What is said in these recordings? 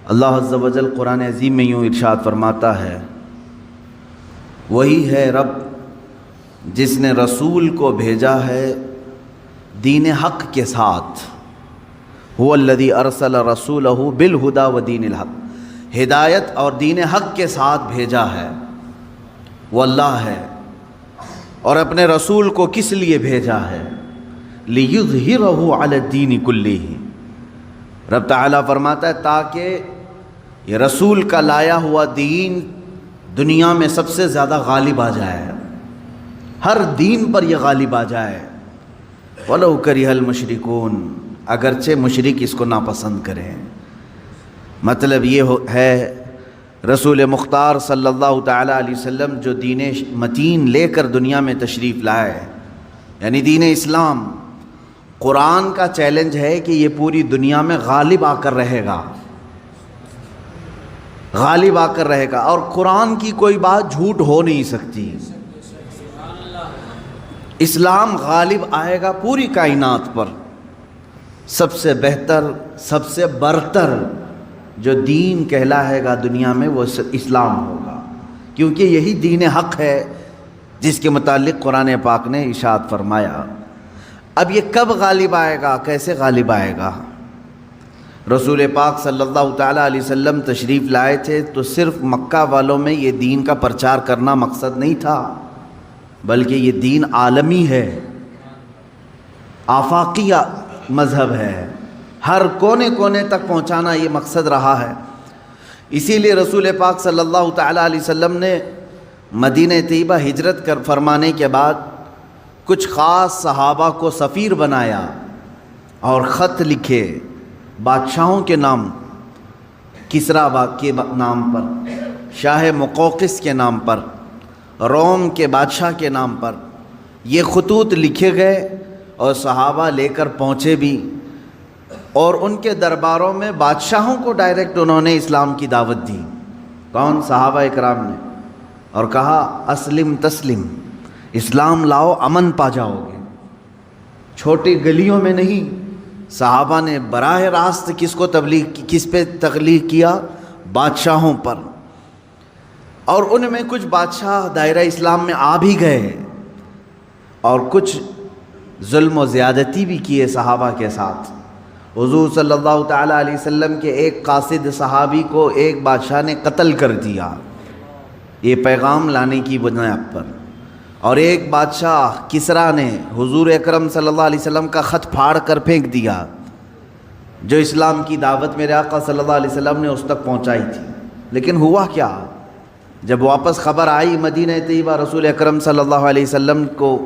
اللہ عز و جل قرآن عظیم میں یوں ارشاد فرماتا ہے، وہی ہے رب جس نے رسول کو بھیجا ہے دین حق کے ساتھ، هو الذی ارسل رسولہ بالہدی ودین الحق، ہدایت اور دین حق کے ساتھ بھیجا ہے، وہ اللہ ہے۔ اور اپنے رسول کو کس لیے بھیجا ہے؟ لِیُظْہِرَهُ عَلَى الدِّینِ كُلِّهِ، رب تعالیٰ فرماتا ہے تاکہ یہ رسول کا لایا ہوا دین دنیا میں سب سے زیادہ غالب آ جائے، ہر دین پر یہ غالب آ جائے، وَلَوْ كَرِهَ الْمُشْرِكُونَ، اگرچہ مشرک اس کو ناپسند کریں۔ مطلب یہ ہے رسول مختار صلی اللہ تعالیٰ علیہ وسلم جو دین متین لے کر دنیا میں تشریف لائے، یعنی دین اسلام، قرآن کا چیلنج ہے کہ یہ پوری دنیا میں غالب آ کر رہے گا، غالب آ کر رہے گا، اور قرآن کی کوئی بات جھوٹ ہو نہیں سکتی۔ اسلام غالب آئے گا پوری کائنات پر۔ سب سے بہتر، سب سے برتر جو دین کہلائے گا دنیا میں وہ اسلام ہوگا، کیونکہ یہی دین حق ہے جس کے متعلق قرآن پاک نے ارشاد فرمایا۔ اب یہ کب غالب آئے گا، کیسے غالب آئے گا؟ رسول پاک صلی اللہ تعالیٰ علیہ وسلم تشریف لائے تھے تو صرف مکہ والوں میں یہ دین کا پرچار کرنا مقصد نہیں تھا، بلکہ یہ دین عالمی ہے، آفاقی مذہب ہے، ہر کونے کونے تک پہنچانا یہ مقصد رہا ہے۔ اسی لیے رسول پاک صلی اللہ تعالیٰ علیہ وسلم نے مدینہ طیبہ ہجرت کر فرمانے کے بعد کچھ خاص صحابہ کو سفیر بنایا اور خط لکھے بادشاہوں کے نام، کسریٰ کے نام پر، شاہ مقوقس کے نام پر، روم کے بادشاہ کے نام پر یہ خطوط لکھے گئے اور صحابہ لے کر پہنچے بھی، اور ان کے درباروں میں بادشاہوں کو ڈائریکٹ انہوں نے اسلام کی دعوت دی۔ کون؟ صحابہ اکرام نے، اور کہا اسلم تسلم، اسلام لاؤ امن پا جاؤ گے۔ چھوٹی گلیوں میں نہیں، صحابہ نے براہ راست کس کو تبلیغ، کس پہ تبلیغ کیا؟ بادشاہوں پر۔ اور ان میں کچھ بادشاہ دائرہ اسلام میں آ بھی گئے اور کچھ ظلم و زیادتی بھی کیے صحابہ کے ساتھ۔ حضور صلی اللہ تعالیٰ علیہ وسلم کے ایک قاصد صحابی کو ایک بادشاہ نے قتل کر دیا یہ پیغام لانے کی بنیاد پر، اور ایک بادشاہ کسریٰ نے حضور اکرم صلی اللہ علیہ وسلم کا خط پھاڑ کر پھینک دیا جو اسلام کی دعوت میرے آقا صلی اللہ علیہ وسلم نے اس تک پہنچائی تھی۔ لیکن ہوا کیا؟ جب واپس خبر آئی مدینہ طیبہ، رسول اکرم صلی اللہ علیہ وسلم کو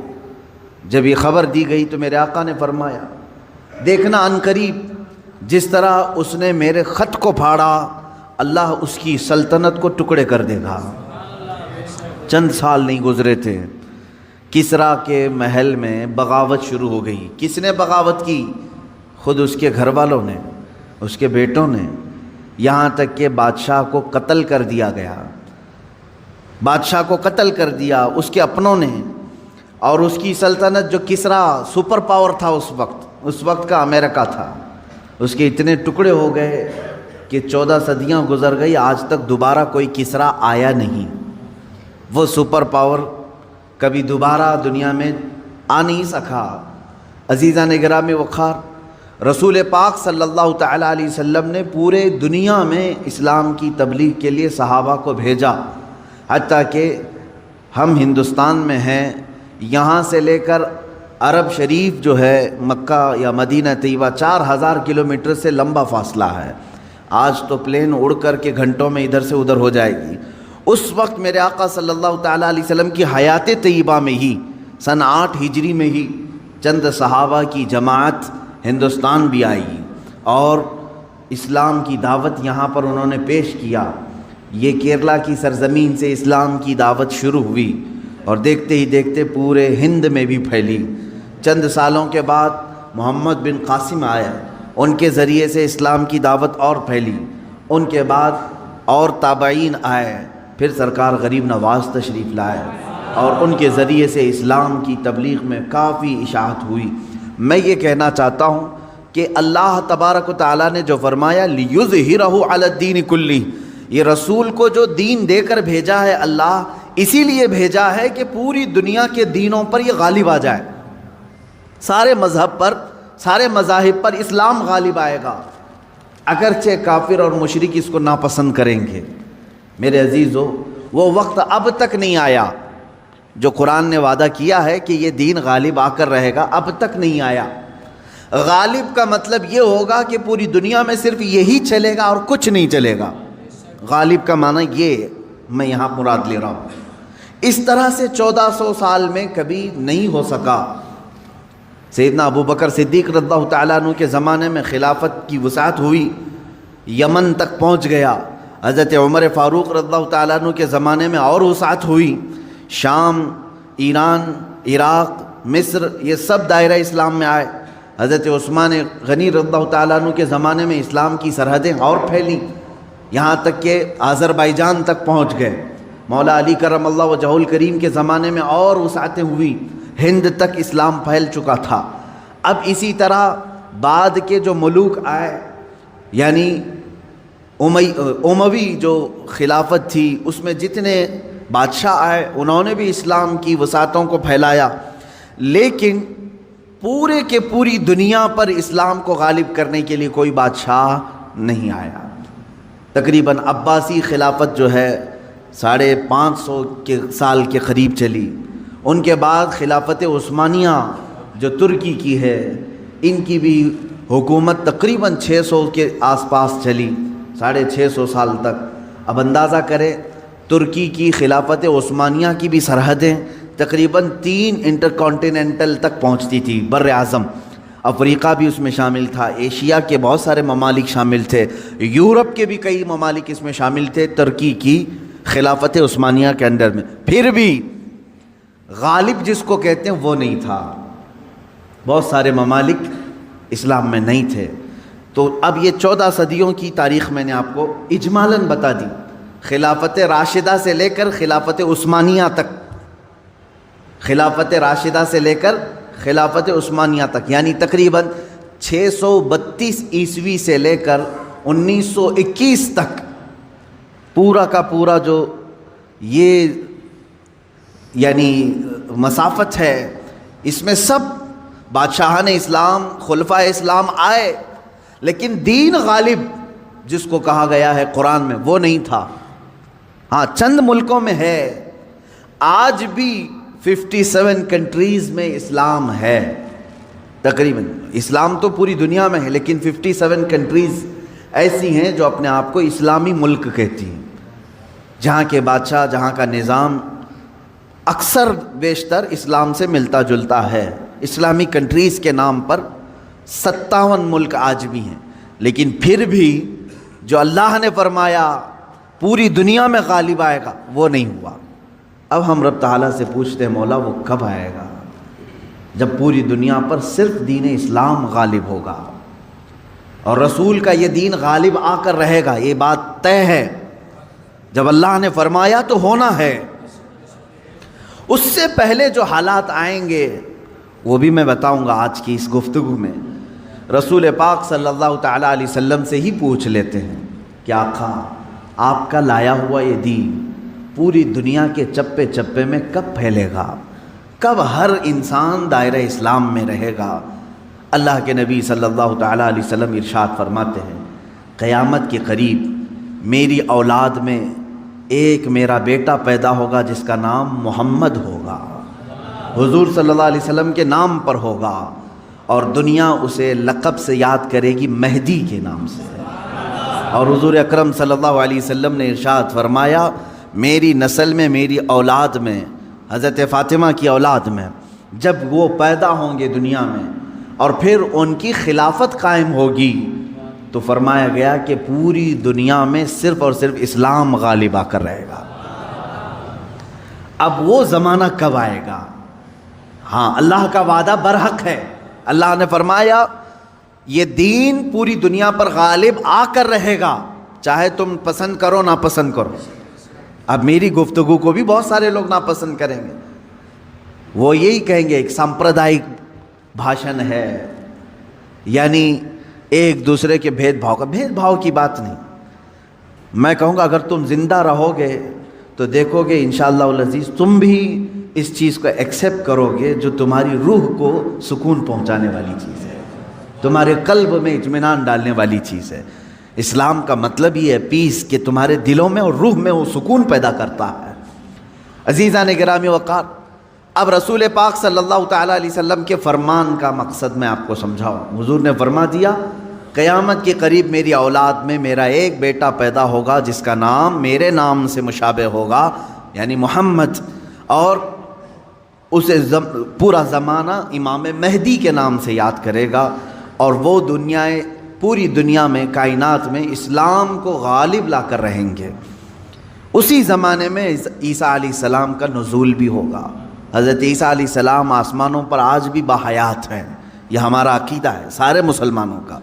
جب یہ خبر دی گئی تو میرے آقا نے فرمایا دیکھنا عنقریب جس طرح اس نے میرے خط کو پھاڑا اللہ اس کی سلطنت کو ٹکڑے کر دے گا۔ چند سال نہیں گزرے تھے، کسریٰ کے محل میں بغاوت شروع ہو گئی۔ کس نے بغاوت کی؟ خود اس کے گھر والوں نے، اس کے بیٹوں نے، یہاں تک کہ بادشاہ کو قتل کر دیا گیا۔ بادشاہ کو قتل کر دیا اس کے اپنوں نے، اور اس کی سلطنت جو کسریٰ سپر پاور تھا اس وقت کا امریکہ تھا، اس کے اتنے ٹکڑے ہو گئے کہ 14 صدیاں گزر گئی، آج تک دوبارہ کوئی کسریٰ آیا نہیں۔ وہ سپر پاور کبھی دوبارہ دنیا میں آ نہیں سکا۔ عزیزان گرامی وقار، رسول پاک صلی اللہ تعالیٰ علیہ وسلم نے پورے دنیا میں اسلام کی تبلیغ کے لیے صحابہ کو بھیجا، حتیٰ کہ ہم ہندوستان میں ہیں، یہاں سے لے کر عرب شریف جو ہے مکہ یا مدینہ طیبہ 4000 کلومیٹر سے لمبا فاصلہ ہے۔ آج تو پلین اڑ کر کے گھنٹوں میں ادھر سے ادھر ہو جائے گی۔ اس وقت میرے آقا صلی اللہ تعالیٰ علیہ وسلم کی حیات طیبہ میں ہی سن 8 ہجری میں ہی چند صحابہ کی جماعت ہندوستان بھی آئی اور اسلام کی دعوت یہاں پر انہوں نے پیش کیا۔ یہ کیرلا کی سرزمین سے اسلام کی دعوت شروع ہوئی اور دیکھتے ہی دیکھتے پورے ہند میں بھی پھیلی۔ چند سالوں کے بعد محمد بن قاسم آئے، ان کے ذریعے سے اسلام کی دعوت اور پھیلی۔ ان کے بعد اور تابعین آئے، پھر سرکار غریب نواز تشریف لائے اور ان کے ذریعے سے اسلام کی تبلیغ میں کافی اشاعت ہوئی۔ میں یہ کہنا چاہتا ہوں کہ اللہ تبارک و تعالیٰ نے جو فرمایا لِيُظْهِرَهُ عَلَى الدِّينِ كُلِّهِ، یہ رسول کو جو دین دے کر بھیجا ہے اللہ اسی لیے بھیجا ہے کہ پوری دنیا کے دینوں پر یہ غالب آ جائے، سارے مذہب پر، سارے مذاہب پر اسلام غالب آئے گا، اگرچہ کافر اور مشرک اس کو ناپسند کریں گے۔ میرے عزیزو، وہ وقت اب تک نہیں آیا جو قرآن نے وعدہ کیا ہے کہ یہ دین غالب آ کر رہے گا، اب تک نہیں آیا۔ غالب کا مطلب یہ ہوگا کہ پوری دنیا میں صرف یہی چلے گا اور کچھ نہیں چلے گا۔ غالب کا معنی یہ میں یہاں مراد لے رہا ہوں۔ اس طرح سے 1400 سال میں کبھی نہیں ہو سکا۔ سیدنا ابو بکر صدیق رضی اللہ تعالیٰ عنہ کے زمانے میں خلافت کی وسعت ہوئی، یمن تک پہنچ گیا۔ حضرت عمر فاروق رضی اللہ تعالیٰ عنہ کے زمانے میں اور وسعت ہوئی، شام، ایران، عراق، مصر، یہ سب دائرہ اسلام میں آئے۔ حضرت عثمان غنی رضی اللہ تعالیٰ عنہ کے زمانے میں اسلام کی سرحدیں اور پھیلیں، یہاں تک کہ آذربائیجان تک پہنچ گئے۔ مولا علی کرم اللہ وجہہ الکریم کے زمانے میں اور وسعتیں ہوئی، ہند تک اسلام پھیل چکا تھا۔ اب اسی طرح بعد کے جو ملوک آئے، یعنی اموی جو خلافت تھی، اس میں جتنے بادشاہ آئے انہوں نے بھی اسلام کی وسعتوں کو پھیلایا، لیکن پورے کے پوری دنیا پر اسلام کو غالب کرنے کے لیے کوئی بادشاہ نہیں آیا۔ تقریباً عباسی خلافت جو ہے 550 کے سال کے قریب چلی، ان کے بعد خلافت عثمانیہ جو ترکی کی ہے، ان کی بھی حکومت تقریباً 600 کے آس پاس چلی، 650 سال تک۔ اب اندازہ کریں ترکی کی خلافت عثمانیہ کی بھی سرحدیں تقریباً 3 انٹرکانٹیننٹل تک پہنچتی تھی، بر اعظم۔ افریقہ بھی اس میں شامل تھا، ایشیا کے بہت سارے ممالک شامل تھے، یورپ کے بھی کئی ممالک اس میں شامل تھے ترکی کی خلافت عثمانیہ کے انڈر میں۔ پھر بھی غالب جس کو کہتے ہیں وہ نہیں تھا، بہت سارے ممالک اسلام میں نہیں تھے۔ تو اب یہ 14 صدیوں کی تاریخ میں نے آپ کو اجمالاً بتا دی، خلافت راشدہ سے لے کر خلافت عثمانیہ تک، خلافت راشدہ سے لے کر خلافت عثمانیہ تک، یعنی تقریباً 632 عیسوی سے لے کر 1921 تک پورا کا پورا جو یہ یعنی مسافت ہے، اس میں سب بادشاہان اسلام، خلفائے اسلام آئے، لیکن دین غالب جس کو کہا گیا ہے قرآن میں وہ نہیں تھا۔ ہاں چند ملکوں میں ہے، آج بھی 57 کنٹریز میں اسلام ہے تقریباً۔ اسلام تو پوری دنیا میں ہے، لیکن 57 کنٹریز ایسی ہیں جو اپنے آپ کو اسلامی ملک کہتی ہیں، جہاں کے بادشاہ، جہاں کا نظام اکثر بیشتر اسلام سے ملتا جلتا ہے۔ اسلامی کنٹریز کے نام پر 57 ملک آج بھی ہیں، لیکن پھر بھی جو اللہ نے فرمایا پوری دنیا میں غالب آئے گا وہ نہیں ہوا۔ اب ہم رب تعالیٰ سے پوچھتے ہیں مولا وہ کب آئے گا جب پوری دنیا پر صرف دین اسلام غالب ہوگا اور رسول کا یہ دین غالب آ کر رہے گا، یہ بات طے ہے۔ جب اللہ نے فرمایا تو ہونا ہے۔ اس سے پہلے جو حالات آئیں گے وہ بھی میں بتاؤں گا آج کی اس گفتگو میں۔ رسول پاک صلی اللہ تعالیٰ علیہ وسلم سے ہی پوچھ لیتے ہیں کہ آقا آپ کا لایا ہوا یہ دین پوری دنیا کے چپے چپے میں کب پھیلے گا، کب ہر انسان دائرہ اسلام میں رہے گا؟ اللہ کے نبی صلی اللہ تعالیٰ علیہ وسلم ارشاد فرماتے ہیں قیامت کے قریب میری اولاد میں ایک میرا بیٹا پیدا ہوگا جس کا نام محمد ہوگا، حضور صلی اللہ علیہ وسلم کے نام پر ہوگا، اور دنیا اسے لقب سے یاد کرے گی مہدی کے نام سے۔ اور حضور اکرم صلی اللہ علیہ وسلم نے ارشاد فرمایا میری نسل میں، میری اولاد میں، حضرت فاطمہ کی اولاد میں جب وہ پیدا ہوں گے دنیا میں اور پھر ان کی خلافت قائم ہوگی تو فرمایا گیا کہ پوری دنیا میں صرف اور صرف اسلام غالب آ کر رہے گا۔ اب وہ زمانہ کب آئے گا؟ ہاں اللہ کا وعدہ برحق ہے۔ اللہ نے فرمایا یہ دین پوری دنیا پر غالب آ کر رہے گا، چاہے تم پسند کرو ناپسند کرو۔ اب میری گفتگو کو بھی بہت سارے لوگ ناپسند کریں گے، وہ یہی کہیں گے ایک سمپردائک بھاشن ہے، یعنی ایک دوسرے کے بھید بھاؤ کی بات نہیں. میں کہوں گا اگر تم زندہ رہو گے تو دیکھو گے انشاءاللہ العزیز تم بھی اس چیز کو ایکسیپٹ کرو گے جو تمہاری روح کو سکون پہنچانے والی چیز ہے، تمہارے قلب میں اطمینان ڈالنے والی چیز ہے. اسلام کا مطلب یہ ہے پیس، کہ تمہارے دلوں میں اور روح میں وہ سکون پیدا کرتا ہے. عزیزان گرامی وقار، اب رسول پاک صلی اللہ تعالیٰ علیہ وسلم کے فرمان کا مقصد میں آپ کو سمجھاؤں. حضور نے فرما دیا قیامت کے قریب میری اولاد میں میرا ایک بیٹا پیدا ہوگا جس کا نام میرے نام سے مشابہ ہوگا، یعنی محمد، اور اسے پورا زمانہ امام مہدی کے نام سے یاد کرے گا، اور وہ پوری دنیا میں کائنات میں اسلام کو غالب لا کر رہیں گے. اسی زمانے میں عیسیٰ علیہ السلام کا نزول بھی ہوگا. حضرت عیسیٰ علیہ السلام آسمانوں پر آج بھی باحیات ہیں، یہ ہمارا عقیدہ ہے سارے مسلمانوں کا.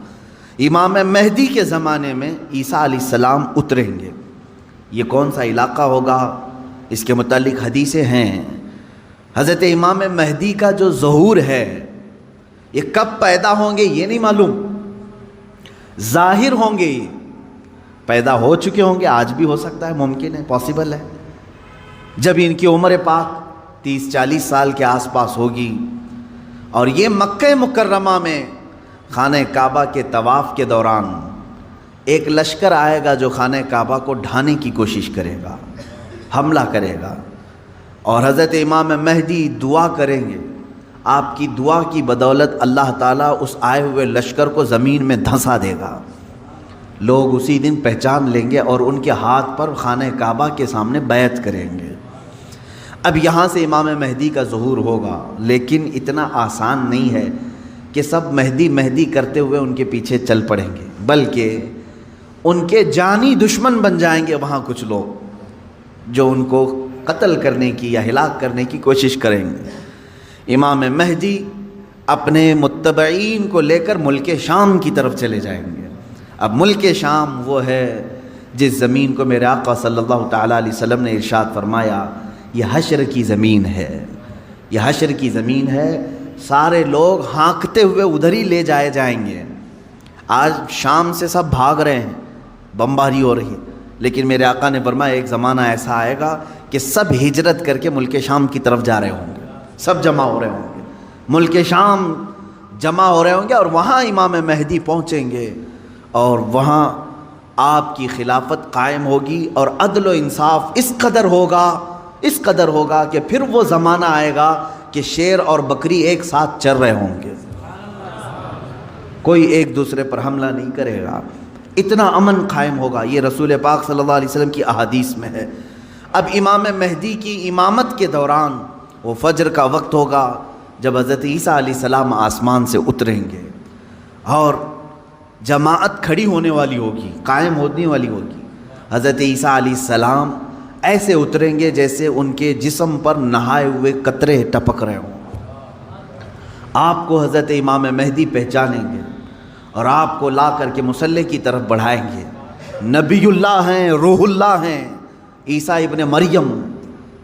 امام مہدی کے زمانے میں عیسیٰ علیہ السلام اتریں گے. یہ کون سا علاقہ ہوگا اس کے متعلق حدیثیں ہیں. حضرت امام مہدی کا جو ظہور ہے یہ کب پیدا ہوں گے یہ نہیں معلوم، ظاہر ہوں گے، پیدا ہو چکے ہوں گے، آج بھی ہو سکتا ہے، ممکن ہے، پاسبل ہے. جب ان کی عمر پاک 30-40 سال کے آس پاس ہوگی اور یہ مکہ مکرمہ میں خانہ کعبہ کے طواف کے دوران ایک لشکر آئے گا جو خانہ کعبہ کو ڈھانے کی کوشش کرے گا، حملہ کرے گا، اور حضرت امام مہدی دعا کریں گے. آپ کی دعا کی بدولت اللہ تعالیٰ اس آئے ہوئے لشکر کو زمین میں دھنسا دے گا. لوگ اسی دن پہچان لیں گے اور ان کے ہاتھ پر خانہ کعبہ کے سامنے بیعت کریں گے. اب یہاں سے امام مہدی کا ظہور ہوگا، لیکن اتنا آسان نہیں ہے کہ سب مہدی مہدی کرتے ہوئے ان کے پیچھے چل پڑیں گے، بلکہ ان کے جانی دشمن بن جائیں گے وہاں کچھ لوگ جو ان کو قتل کرنے کی یا ہلاک کرنے کی کوشش کریں گے. امام مہدی اپنے متبعین کو لے کر ملک شام کی طرف چلے جائیں گے. اب ملک شام وہ ہے جس زمین کو میرے آقا صلی اللہ تعالیٰ علیہ وسلم نے ارشاد فرمایا یہ حشر کی زمین ہے، یہ حشر کی زمین ہے، سارے لوگ ہانکتے ہوئے ادھر ہی لے جائے جائیں گے. آج شام سے سب بھاگ رہے ہیں، بمباری ہو رہی ہے، لیکن میرے آقا نے فرمایا ایک زمانہ ایسا آئے گا کہ سب ہجرت کر کے ملک شام کی طرف جا رہے ہوں گے، سب جمع ہو رہے ہوں گے، ملک شام جمع ہو رہے ہوں گے، اور وہاں امام مہدی پہنچیں گے اور وہاں آپ کی خلافت قائم ہوگی، اور عدل و انصاف اس قدر ہوگا کہ پھر وہ زمانہ آئے گا کہ شیر اور بکری ایک ساتھ چر رہے ہوں گے، کوئی ایک دوسرے پر حملہ نہیں کرے گا، اتنا امن قائم ہوگا. یہ رسول پاک صلی اللہ علیہ وسلم کی احادیث میں ہے. اب امام مہدی کی امامت کے دوران وہ فجر کا وقت ہوگا جب حضرت عیسیٰ علیہ السلام آسمان سے اتریں گے اور جماعت کھڑی ہونے والی ہوگی، قائم ہونے والی ہوگی. حضرت عیسیٰ علیہ السلام ایسے اتریں گے جیسے ان کے جسم پر نہائے ہوئے قطرے ٹپک رہے ہوں. آپ کو حضرت امام مہدی پہچانیں گے اور آپ کو لا کر کے مصلی کی طرف بڑھائیں گے. نبی اللہ ہیں، روح اللہ ہیں، عیسیٰ ابن مریم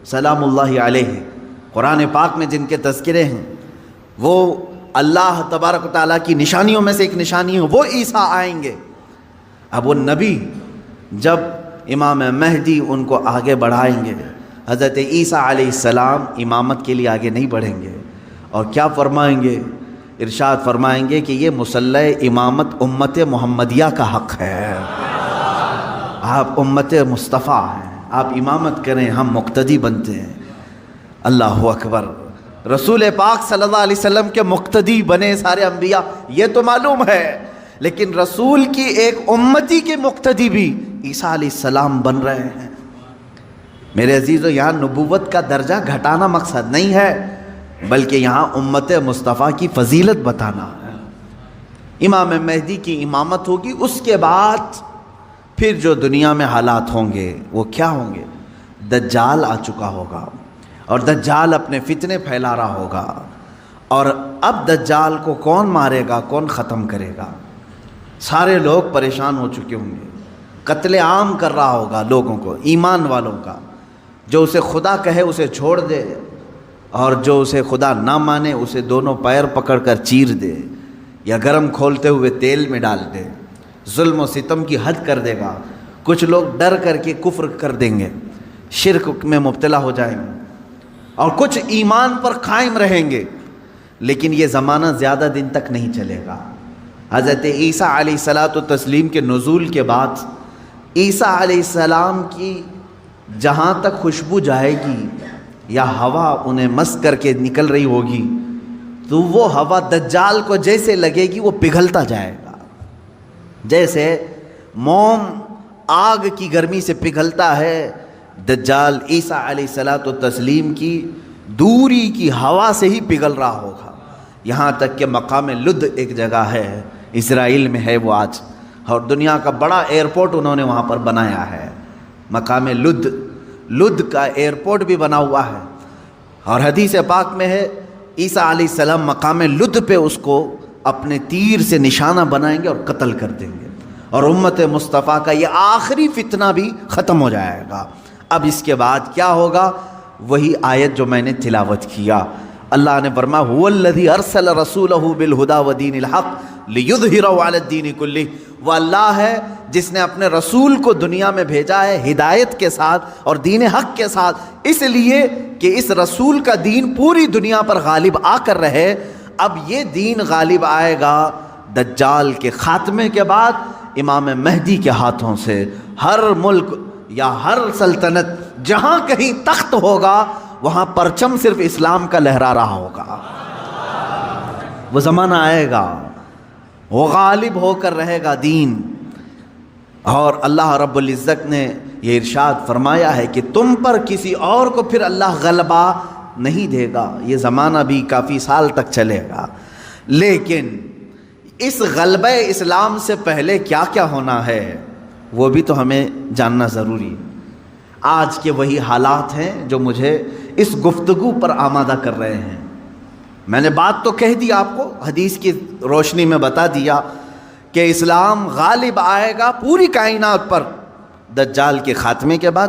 سلام اللہ علیہ، قرآن پاک میں جن کے تذکرے ہیں، وہ اللہ تبارک و تعالیٰ کی نشانیوں میں سے ایک نشانی ہے، وہ عیسیٰ آئیں گے. اب وہ نبی جب امام مہدی ان کو آگے بڑھائیں گے، حضرت عیسیٰ علیہ السلام امامت کے لیے آگے نہیں بڑھیں گے، اور کیا فرمائیں گے؟ ارشاد فرمائیں گے کہ یہ مصلی امامت امت محمدیہ کا حق ہے، آپ امت مصطفیٰ ہیں، آپ امامت کریں، ہم مقتدی بنتے ہیں. اللہ اکبر. رسول پاک صلی اللہ علیہ وسلم کے مقتدی بنے سارے انبیاء، یہ تو معلوم ہے، لیکن رسول کی ایک امتی کے مقتدی بھی عیسیٰ علیہ السلام بن رہے ہیں. میرے عزیزو، یہاں نبوت کا درجہ گھٹانا مقصد نہیں ہے، بلکہ یہاں امت مصطفیٰ کی فضیلت بتانا ہے. امام مہدی کی امامت ہوگی، اس کے بعد پھر جو دنیا میں حالات ہوں گے وہ کیا ہوں گے؟ دجال آ چکا ہوگا اور دجال اپنے فتنے پھیلا رہا ہوگا، اور اب دجال کو کون مارے گا، کون ختم کرے گا؟ سارے لوگ پریشان ہو چکے ہوں گے، قتل عام کر رہا ہوگا لوگوں کو، ایمان والوں کا. جو اسے خدا کہے اسے چھوڑ دے، اور جو اسے خدا نہ مانے اسے دونوں پیر پکڑ کر چیر دے. یا گرم کھولتے ہوئے تیل میں ڈال دے، ظلم و ستم کی حد کر دے گا۔ کچھ لوگ ڈر کر کے کفر کر دیں گے، شرک میں مبتلا ہو جائیں گے، اور کچھ ایمان پر قائم رہیں گے، لیکن یہ زمانہ زیادہ دن تک نہیں چلے گا۔ حضرت عیسیٰ علیہ الصلاۃ والتسلیم کے نزول کے بعد عیسیٰ علیہ السلام کی جہاں تک خوشبو جائے گی یا ہوا انہیں مس کر کے نکل رہی ہوگی، تو وہ ہوا دجال کو جیسے لگے گی وہ پگھلتا جائے گا، جیسے موم آگ کی گرمی سے پگھلتا ہے، دجال عیسیٰ علیہ الصلاۃ والتسلیم کی دوری کی ہوا سے ہی پگھل رہا ہوگا۔ یہاں تک کہ مقام لد ایک جگہ ہے، اسرائیل میں ہے وہ آج، اور دنیا کا بڑا ایئرپورٹ انہوں نے وہاں پر بنایا ہے، مقام لد، لد کا ایئرپورٹ بھی بنا ہوا ہے۔ اور حدیث پاک میں ہے عیسیٰ علیہ السلام مقام لد پہ اس کو اپنے تیر سے نشانہ بنائیں گے اور قتل کر دیں گے، اور امت مصطفیٰ کا یہ آخری فتنہ بھی ختم ہو جائے گا۔ اب اس کے بعد کیا ہوگا؟ وہی آیت جو میں نے تلاوت کیا، اللہ نے فرمایا هو الذی ارسل رسولہ بالہدی ودین الحق لیظہرہ علی الدین کلہ، وہ اللہ ہے جس نے اپنے رسول کو دنیا میں بھیجا ہے ہدایت کے ساتھ اور دین حق کے ساتھ، اس لیے کہ اس رسول کا دین پوری دنیا پر غالب آ کر رہے۔ اب یہ دین غالب آئے گا دجال کے خاتمے کے بعد امام مہدی کے ہاتھوں سے۔ ہر ملک یا ہر سلطنت جہاں کہیں تخت ہوگا وہاں پرچم صرف اسلام کا لہرا رہا ہوگا۔ وہ زمانہ آئے گا، وہ غالب ہو کر رہے گا دین۔ اور اللہ رب العزت نے یہ ارشاد فرمایا ہے کہ تم پر کسی اور کو پھر اللہ غلبہ نہیں دے گا۔ یہ زمانہ بھی کافی سال تک چلے گا، لیکن اس غلبہ اسلام سے پہلے کیا کیا ہونا ہے وہ بھی تو ہمیں جاننا ضروری ہے۔ آج کے وہی حالات ہیں جو مجھے اس گفتگو پر آمادہ کر رہے ہیں۔ میں نے بات تو کہہ دی آپ کو، حدیث کی روشنی میں بتا دیا کہ اسلام غالب آئے گا پوری کائنات پر دجال کے خاتمے کے بعد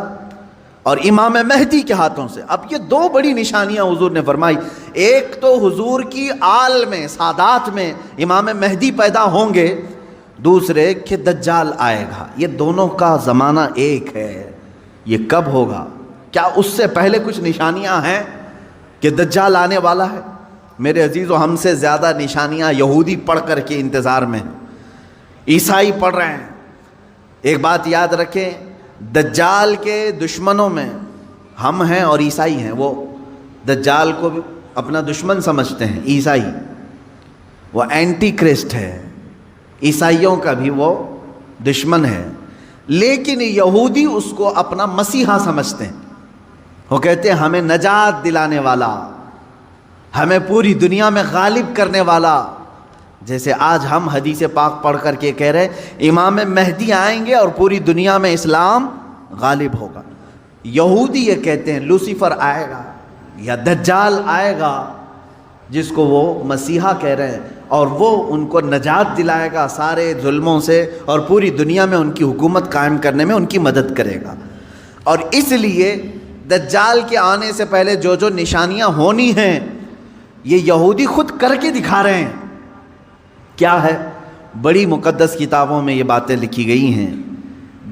اور امام مہدی کے ہاتھوں سے۔ اب یہ دو بڑی نشانیاں حضور نے فرمائی، ایک تو حضور کی آل میں سادات میں امام مہدی پیدا ہوں گے، دوسرے کہ دجال آئے گا۔ یہ دونوں کا زمانہ ایک ہے۔ یہ کب ہوگا؟ کیا اس سے پہلے کچھ نشانیاں ہیں کہ دجال آنے والا ہے؟ میرے عزیزو، ہم سے زیادہ نشانیاں یہودی پڑھ کر کے انتظار میں ہیں، عیسائی پڑھ رہے ہیں۔ ایک بات یاد رکھیں، دجال کے دشمنوں میں ہم ہیں اور عیسائی ہیں۔ وہ دجال کو بھی اپنا دشمن سمجھتے ہیں، عیسائی، وہ اینٹی کرسٹ ہے، عیسائیوں کا بھی وہ دشمن ہے، لیکن یہودی اس کو اپنا مسیحا سمجھتے ہیں۔ وہ کہتے ہیں ہمیں نجات دلانے والا، ہمیں پوری دنیا میں غالب کرنے والا۔ جیسے آج ہم حدیث پاک پڑھ کر کے کہہ رہے ہیں امام مہدی آئیں گے اور پوری دنیا میں اسلام غالب ہوگا، یہودی یہ کہتے ہیں لوسیفر آئے گا یا دجال آئے گا، جس کو وہ مسیحا کہہ رہے ہیں، اور وہ ان کو نجات دلائے گا سارے ظلموں سے اور پوری دنیا میں ان کی حکومت قائم کرنے میں ان کی مدد کرے گا۔ اور اس لیے دجال کے آنے سے پہلے جو جو نشانیاں ہونی ہیں یہ یہودی خود کر کے دکھا رہے ہیں۔ کیا ہے؟ بڑی مقدس کتابوں میں یہ باتیں لکھی گئی ہیں۔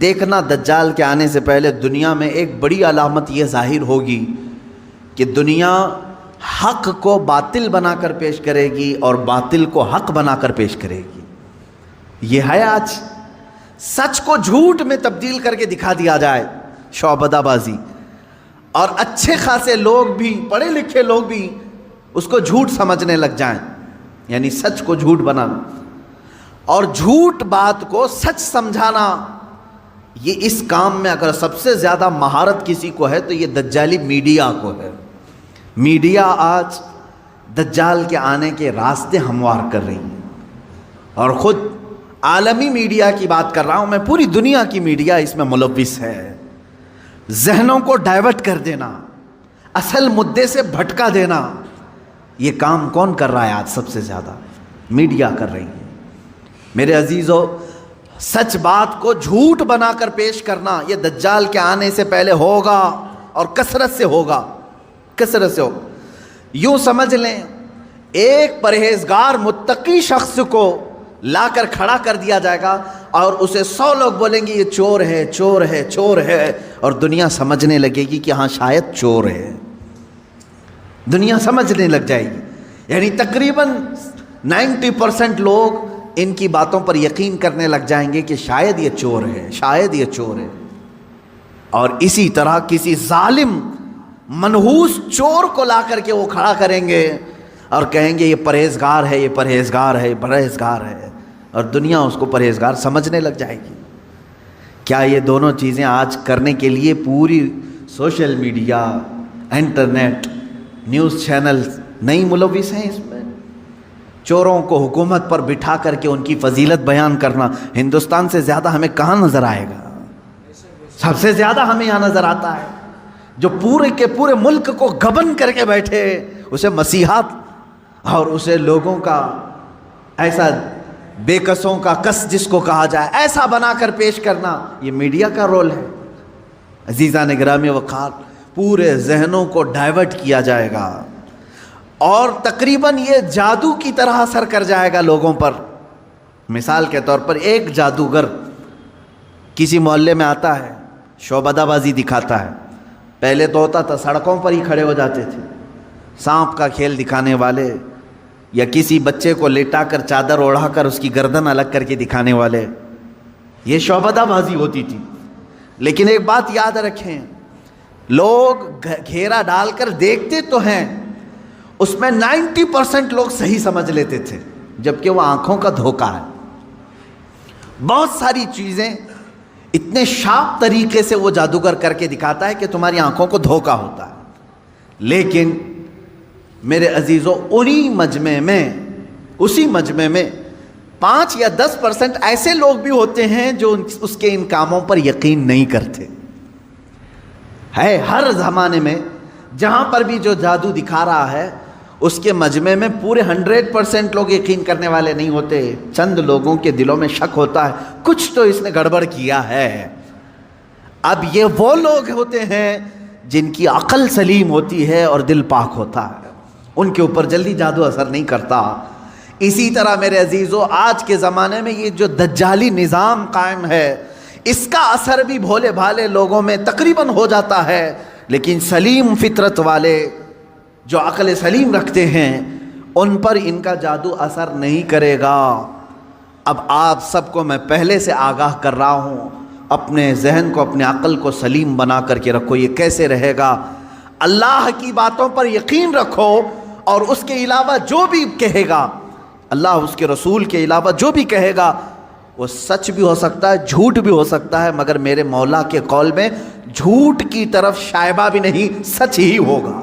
دیکھنا دجال کے آنے سے پہلے دنیا میں ایک بڑی علامت یہ ظاہر ہوگی کہ دنیا حق کو باطل بنا کر پیش کرے گی اور باطل کو حق بنا کر پیش کرے گی۔ یہ ہے آج، سچ کو جھوٹ میں تبدیل کر کے دکھا دیا جائے، شعبدہ بازی، اور اچھے خاصے لوگ بھی، پڑھے لکھے لوگ بھی اس کو جھوٹ سمجھنے لگ جائیں، یعنی سچ کو جھوٹ بنانا اور جھوٹ بات کو سچ سمجھانا۔ یہ اس کام میں اگر سب سے زیادہ مہارت کسی کو ہے تو یہ دجالی میڈیا کو ہے۔ میڈیا آج دجال کے آنے کے راستے ہموار کر رہی ہے، اور خود عالمی میڈیا کی بات کر رہا ہوں میں، پوری دنیا کی میڈیا اس میں ملوث ہے۔ ذہنوں کو ڈائیورٹ کر دینا، اصل مدعے سے بھٹکا دینا، یہ کام کون کر رہا ہے آج؟ سب سے زیادہ میڈیا کر رہی ہے۔ میرے عزیزو، سچ بات کو جھوٹ بنا کر پیش کرنا یہ دجال کے آنے سے پہلے ہوگا اور کثرت سے ہوگا، کثرت سے ہوگا۔ یوں سمجھ لیں ایک پرہیزگار متقی شخص کو لا کر کھڑا کر دیا جائے گا اور اسے 100 لوگ بولیں گے یہ چور ہے، چور ہے، چور ہے، اور دنیا سمجھنے لگے گی کہ ہاں شاید چور ہے، دنیا سمجھنے لگ جائے گی۔ یعنی تقریباً 90% لوگ ان کی باتوں پر یقین کرنے لگ جائیں گے کہ شاید یہ چور ہے، شاید یہ چور ہے۔ اور اسی طرح کسی ظالم منحوس چور کو لا کر کے وہ کھڑا کریں گے اور کہیں گے یہ پرہیزگار ہے، یہ پرہیزگار ہے، یہ پرہیزگار ہے، اور دنیا اس کو پرہیزگار سمجھنے لگ جائے گی۔ کیا یہ دونوں چیزیں آج کرنے کے لیے پوری social media, internet, news channel نہیں ملوث ہیں اس میں؟ چوروں کو حکومت پر بٹھا کر کے ان کی فضیلت بیان کرنا ہندوستان سے زیادہ ہمیں کہاں نظر آئے گا؟ سب سے زیادہ ہمیں یہاں نظر آتا ہے جو پورے کے پورے ملک کو گبن کر کے بیٹھے، اسے مسیحات اور اسے لوگوں کا ایسا بے کسوں کا کس جس کو کہا جائے ایسا بنا کر پیش کرنا، یہ میڈیا کا رول ہے۔ عزیزان گرامی وقار، پورے ذہنوں کو ڈائیورٹ کیا جائے گا اور تقریباً یہ جادو کی طرح اثر کر جائے گا لوگوں پر۔ مثال کے طور پر ایک جادوگر کسی محلے میں آتا ہے، شعبدہ بازی دکھاتا ہے۔ پہلے تو ہوتا تھا سڑکوں پر ہی کھڑے ہو جاتے تھے سانپ کا کھیل دکھانے والے، یا کسی بچے کو لیٹا کر چادر اوڑھا کر اس کی گردن الگ کر کے دکھانے والے، یہ شعبدہ بازی ہوتی تھی۔ لیکن ایک بات یاد رکھیں، لوگ گھیرا ڈال کر دیکھتے تو ہیں، اس میں 90% لوگ صحیح سمجھ لیتے تھے، جبکہ وہ آنکھوں کا دھوکہ ہے۔ بہت ساری چیزیں اتنے شارپ طریقے سے وہ جادوگر کر کے دکھاتا ہے کہ تمہاری آنکھوں کو دھوکہ ہوتا ہے۔ لیکن میرے عزیزوں، اسی مجمع میں 5 یا 10% ایسے لوگ بھی ہوتے ہیں جو اس کے ان کاموں پر یقین نہیں کرتے۔ ہے ہر زمانے میں جہاں پر بھی جو جادو دکھا رہا ہے اس کے مجمع میں پورے 100% لوگ یقین کرنے والے نہیں ہوتے، چند لوگوں کے دلوں میں شک ہوتا ہے کچھ تو اس نے گڑبڑ کیا ہے۔ اب یہ وہ لوگ ہوتے ہیں جن کی عقل سلیم ہوتی ہے اور دل پاک ہوتا ہے، ان کے اوپر جلدی جادو اثر نہیں کرتا۔ اسی طرح میرے عزیزو، آج کے زمانے میں یہ جو دجالی نظام قائم ہے اس کا اثر بھی بھولے بھالے لوگوں میں تقریباً ہو جاتا ہے، لیکن سلیم فطرت والے جو عقل سلیم رکھتے ہیں ان پر ان کا جادو اثر نہیں کرے گا۔ اب آپ سب کو میں پہلے سے آگاہ کر رہا ہوں، اپنے ذہن کو، اپنے عقل کو سلیم بنا کر کے رکھو۔ یہ کیسے رہے گا؟ اللہ کی باتوں پر یقین رکھو اور اس کے علاوہ جو بھی کہے گا، اللہ اس کے رسول کے علاوہ جو بھی کہے گا وہ سچ بھی ہو سکتا ہے، جھوٹ بھی ہو سکتا ہے، مگر میرے مولا کے قول میں جھوٹ کی طرف شائبہ بھی نہیں، سچ ہی ہوگا۔